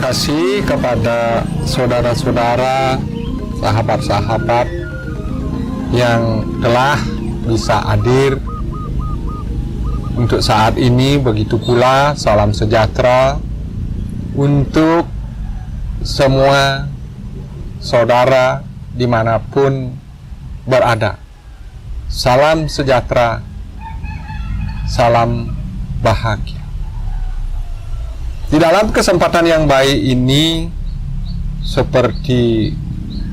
kasih kepada saudara-saudara, sahabat-sahabat yang telah bisa hadir untuk saat ini. Begitu pula salam sejahtera untuk semua saudara dimanapun berada. Salam sejahtera, salam bahagia. Di dalam kesempatan yang baik ini, seperti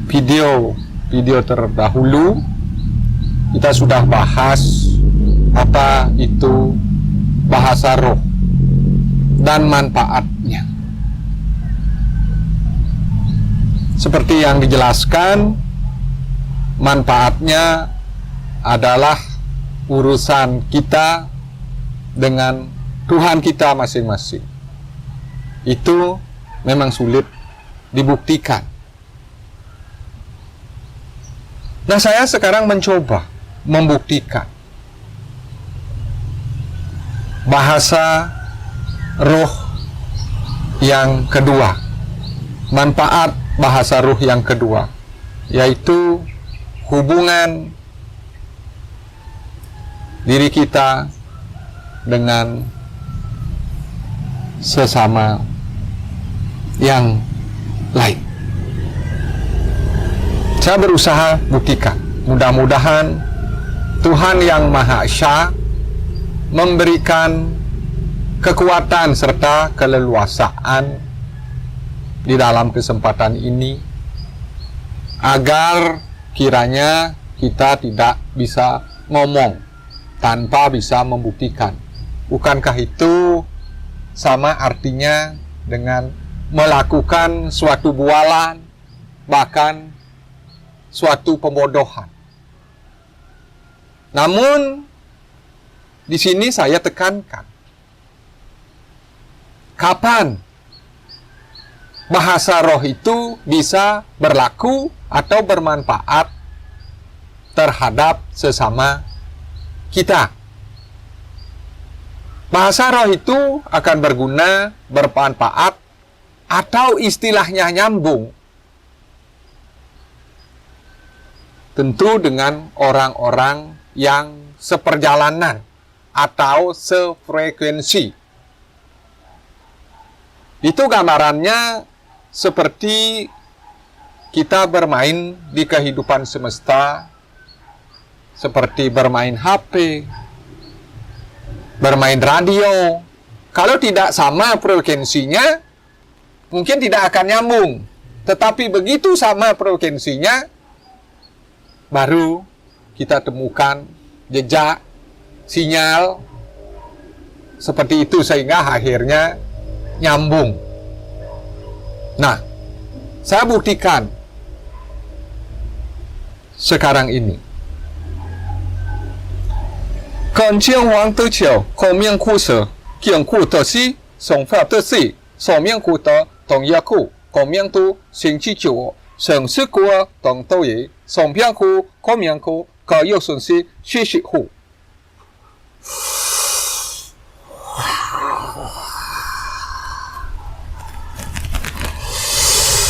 video terdahulu, kita sudah bahas apa itu bahasa roh dan manfaatnya. Seperti yang dijelaskan, manfaatnya adalah urusan kita dengan Tuhan kita masing-masing. Itu memang sulit dibuktikan. Nah, saya sekarang mencoba membuktikan bahasa roh yang kedua, manfaat bahasa roh yang kedua, yaitu hubungan diri kita dengan sesama yang lain. Saya berusaha buktikan. Mudah-mudahan Tuhan yang Maha Esa memberikan kekuatan serta keleluasaan di dalam kesempatan ini, agar kiranya kita tidak bisa ngomong tanpa bisa membuktikan. Bukankah itu sama artinya dengan melakukan suatu bualan, bahkan suatu pembodohan? Namun di sini saya tekankan, kapan bahasa roh itu bisa berlaku atau bermanfaat terhadap sesama kita. Bahasa roh itu akan berguna, bermanfaat, atau istilahnya nyambung tentu dengan orang-orang yang seperjalanan atau sefrekuensi. Itu gambarannya seperti kita bermain di kehidupan semesta, seperti bermain HP, bermain radio. Kalau tidak sama frekuensinya, mungkin tidak akan nyambung. Tetapi begitu sama frekuensinya, baru kita temukan jejak, sinyal, seperti itu sehingga akhirnya nyambung. Nah, saya buktikan sekarang ini. 看见黄的桥，后面苦涩，见苦的西，送发的西，上面苦的同一苦，后面都星期九，城市苦同都一，上边苦，后面苦，各有损失，学习苦。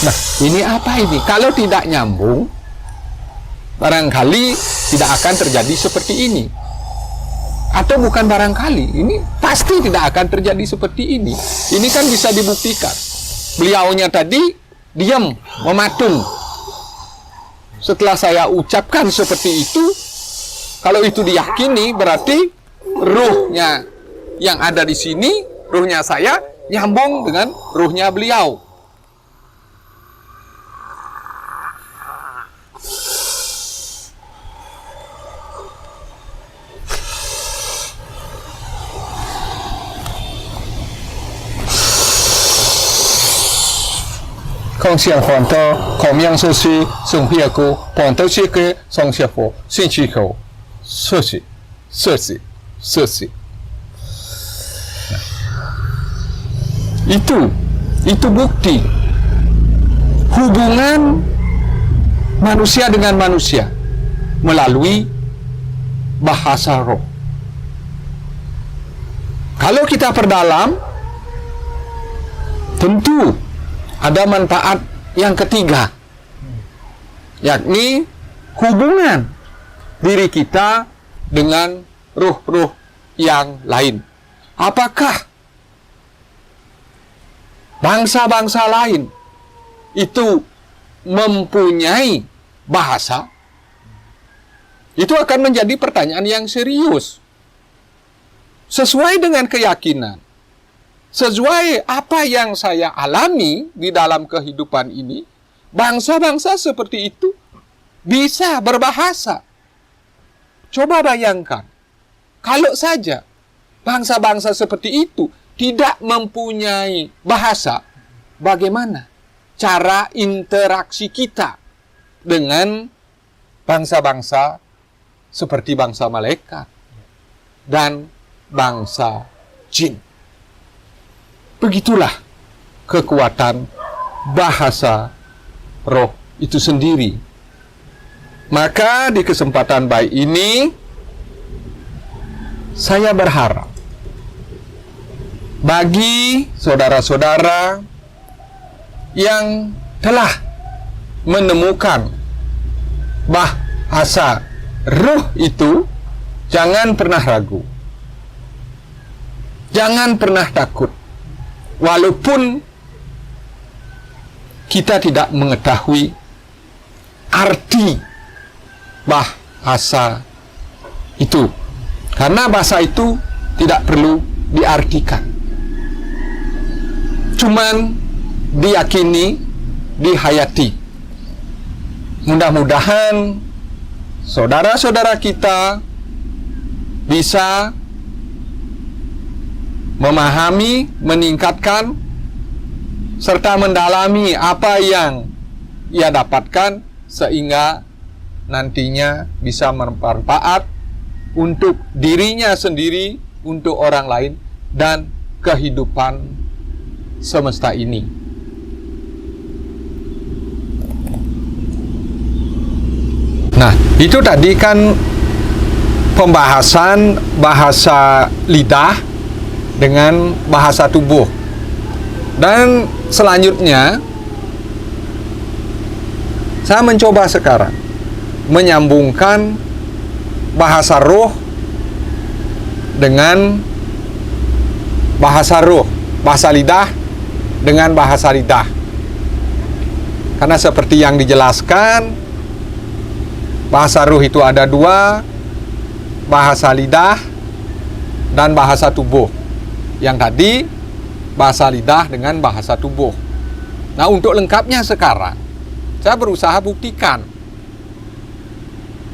Nah, ini apa ini? Kalau tidak nyambung, barangkali tidak akan terjadi seperti ini. Atau bukan barangkali, ini pasti tidak akan terjadi seperti ini. Ini kan bisa dibuktikan. Beliaunya tadi diam, mematung. Setelah saya ucapkan seperti itu, kalau itu diyakini, berarti ruhnya yang ada di sini, ruhnya saya, nyambung dengan ruhnya beliau. Kongsian Honto, Komyang Sosi, Sunghiaku, Ponto Chike, Songsiapo, Sinchiko, Sosi. Itu bukti hubungan manusia dengan manusia melalui bahasa roh. Kalau kita perdalam, tentu ada manfaat yang ketiga, yakni hubungan diri kita dengan ruh-ruh yang lain. Apakah bangsa-bangsa lain itu mempunyai bahasa? Itu akan menjadi pertanyaan yang serius. Sesuai dengan keyakinan, sesuai apa yang saya alami di dalam kehidupan ini, bangsa-bangsa seperti itu bisa berbahasa. Coba bayangkan, kalau saja bangsa-bangsa seperti itu tidak mempunyai bahasa, bagaimana cara interaksi kita dengan bangsa-bangsa seperti bangsa malaikat dan bangsa jin? Begitulah kekuatan bahasa roh itu sendiri. Maka di kesempatan baik ini, saya berharap bagi saudara-saudara yang telah menemukan bahasa roh itu, jangan pernah ragu, jangan pernah takut. Walaupun kita tidak mengetahui arti bahasa itu, karena bahasa itu tidak perlu diartikan, cuman diyakini, dihayati. Mudah-mudahan saudara-saudara kita bisa memahami, meningkatkan, serta mendalami apa yang ia dapatkan, sehingga nantinya bisa bermanfaat untuk dirinya sendiri, untuk orang lain, dan kehidupan semesta ini. Nah, itu tadi kan pembahasan bahasa lidah dengan bahasa tubuh. Dan selanjutnya, saya mencoba sekarang menyambungkan bahasa roh dengan bahasa roh, bahasa lidah dengan bahasa lidah. Karena seperti yang dijelaskan, bahasa roh itu ada dua, bahasa lidah dan bahasa tubuh. Yang tadi bahasa lidah dengan bahasa tubuh. Nah, untuk lengkapnya sekarang, saya berusaha buktikan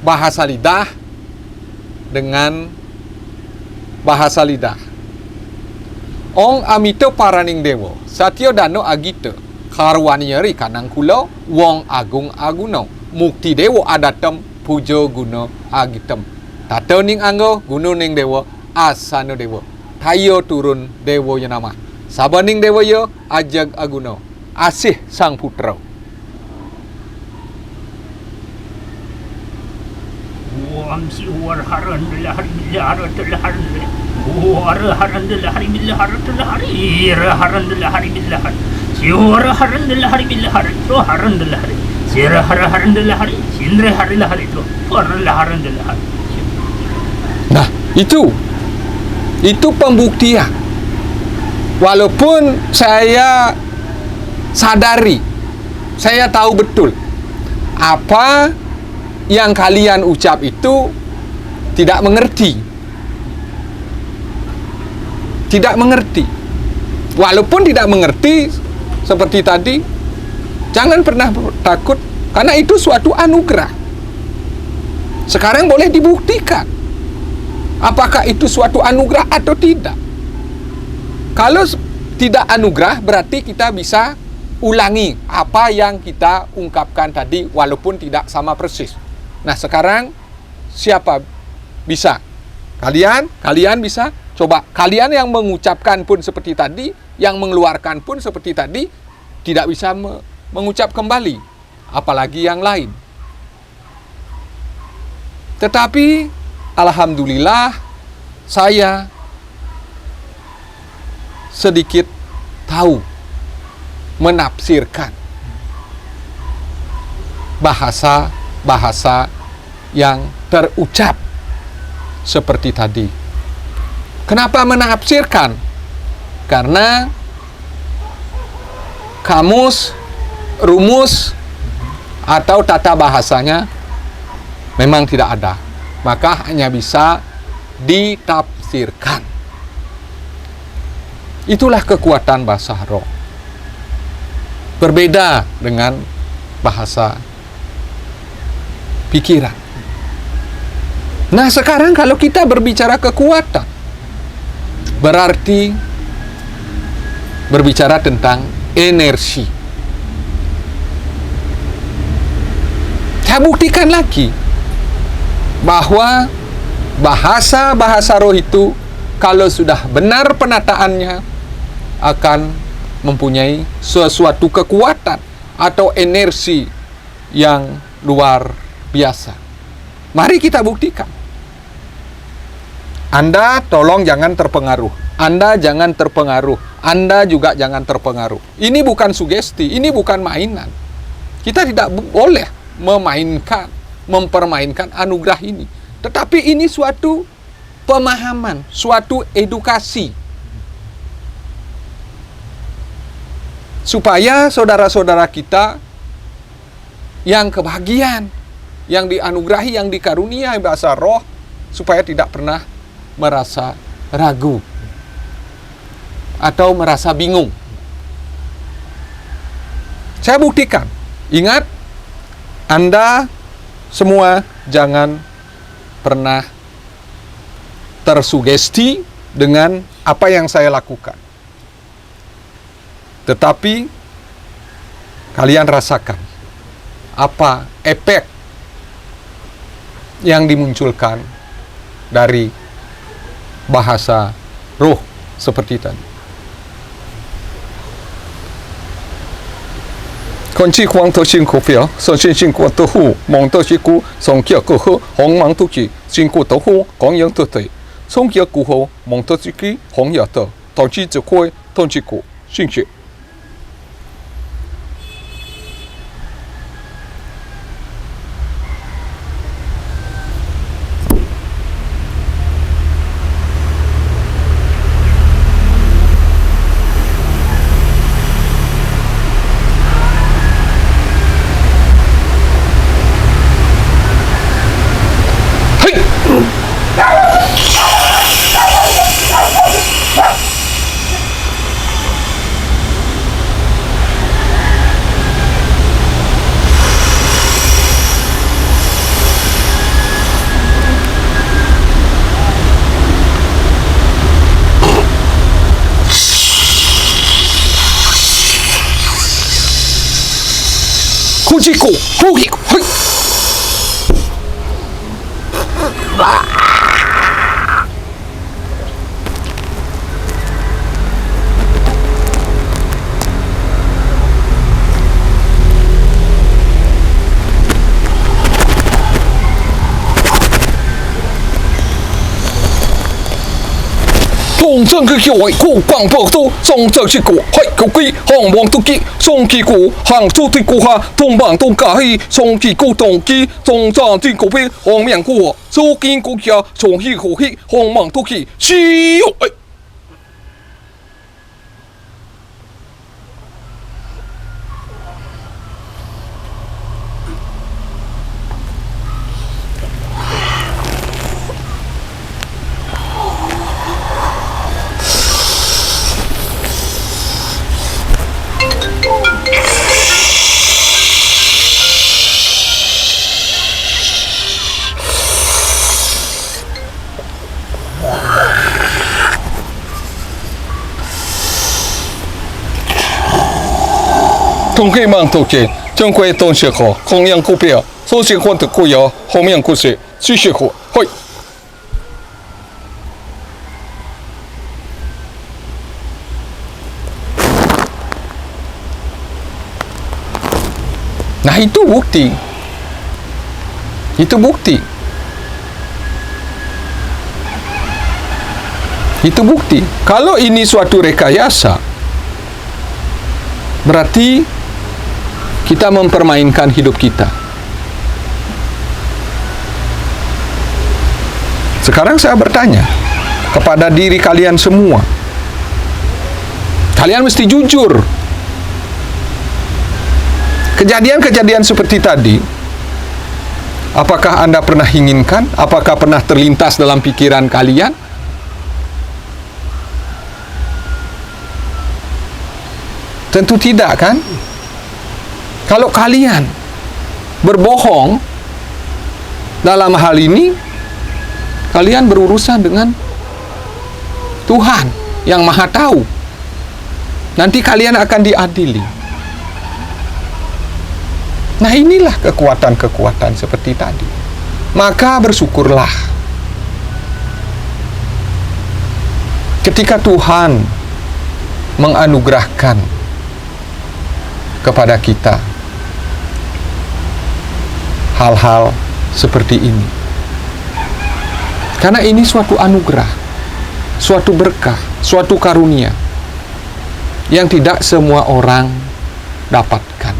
bahasa lidah dengan bahasa lidah. Ong amito paraning dewo, satyo dano agito, karwanyeri kanang kulo, wong agung aguno, mukti dewo adatem, pujo guno agitem. Tato ning anggo, guno ning dewo, asano dewo. Tayo turun dewo yo nama. Sabaning dewo yo, ajag aguno. Asih sang putra. Amsi war haran lahari bilara telahari. War haran lahari bilara telahari. Ira haran lahari bilara. Siwar haran lahari bilara. To haran lahari. Sira haran lahari. Sindre hari lahari to. War haran lahari. Nah, itu pembuktian. Walaupun saya sadari, saya tahu betul apa yang kalian ucap itu tidak mengerti. Tidak mengerti. Walaupun tidak mengerti, seperti tadi, jangan pernah takut, karena itu suatu anugerah. Sekarang boleh dibuktikan apakah itu suatu anugerah atau tidak. Kalau tidak anugerah, berarti kita bisa ulangi apa yang kita ungkapkan tadi, walaupun tidak sama persis. Nah, sekarang siapa bisa? Kalian bisa coba. Kalian yang mengucapkan pun seperti tadi, yang mengeluarkan pun seperti tadi, tidak bisa mengucap kembali, apalagi yang lain. Tetapi alhamdulillah, saya sedikit tahu menafsirkan bahasa-bahasa yang terucap seperti tadi. Kenapa menafsirkan? Karena kamus, rumus, atau tata bahasanya memang tidak ada. Maka hanya bisa ditafsirkan. Itulah kekuatan bahasa roh. Berbeda dengan bahasa pikiran. Nah, sekarang kalau kita berbicara kekuatan, berarti berbicara tentang energi. Saya buktikan lagi bahwa bahasa-bahasa roh itu kalau sudah benar penataannya akan mempunyai sesuatu kekuatan atau energi yang luar biasa. Mari kita buktikan. Anda tolong jangan terpengaruh. Anda jangan terpengaruh. Anda juga jangan terpengaruh. Ini bukan sugesti, ini bukan mainan. Kita tidak boleh mempermainkan anugerah ini. Tetapi ini suatu pemahaman, suatu edukasi. Supaya saudara-saudara kita yang kebahagiaan, yang dianugerahi, yang dikarunia bahasa roh, supaya tidak pernah merasa ragu atau merasa bingung. Saya buktikan. Ingat, Anda semua jangan pernah tersugesti dengan apa yang saya lakukan. Tetapi kalian rasakan apa efek yang dimunculkan dari bahasa roh seperti tadi. Kunci kuang to sing ku fia, so sing sing ku to hu, mong to si ku, song kia ku hu, hong mang tu ki, sing ku to hu, gong yang to tei, song kia ku hu, mong to si ki, hong ya to, tong chi zi kui, tong chi ku, sing chi. 呼吸鼓，呼吸，嘿。从正去叫为古广播都从正去古，嘿，古龟行王都记，从去古行出对古下，东棒东家去，从去古东记，从站对古边行面古，走进古家，从去古去行忙都去，西哟哎。 通可以忙多些，正规东西好，弘扬股票，首先换的股票，后面股市继续好，嘿。Nah itu bukti. Itu bukti. Itu bukti. Kalau ini suatu rekayasa, berarti kita mempermainkan hidup kita. Sekarang saya bertanya kepada diri kalian semua. Kalian mesti jujur. Kejadian-kejadian seperti tadi, apakah Anda pernah inginkan? Apakah pernah terlintas dalam pikiran kalian? Tentu tidak, kan? Kalau kalian berbohong dalam hal ini, kalian berurusan dengan Tuhan yang Maha Tahu. Nanti kalian akan diadili. Nah, inilah kekuatan-kekuatan seperti tadi. Maka bersyukurlah ketika Tuhan menganugerahkan kepada kita hal-hal seperti ini. Karena ini suatu anugerah, suatu berkah, suatu karunia yang tidak semua orang dapatkan.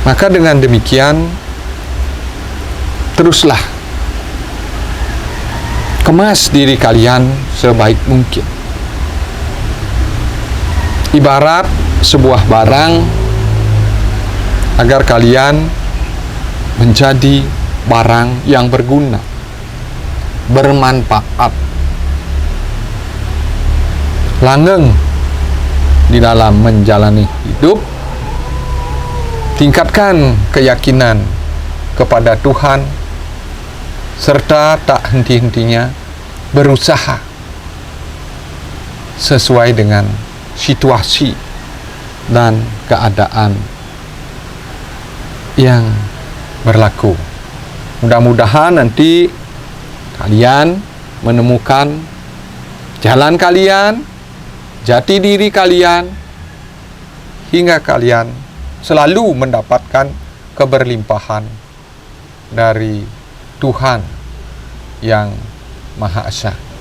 Maka dengan demikian, teruslah kemas diri kalian sebaik mungkin. Ibarat sebuah barang, agar kalian menjadi barang yang berguna, bermanfaat, langgeng di dalam menjalani hidup. Tingkatkan keyakinan kepada Tuhan, serta tak henti-hentinya berusaha sesuai dengan situasi dan keadaan yang berlaku. Mudah-mudahan nanti kalian menemukan jalan kalian, jati diri kalian, hingga kalian selalu mendapatkan keberlimpahan dari Tuhan yang Maha Esa.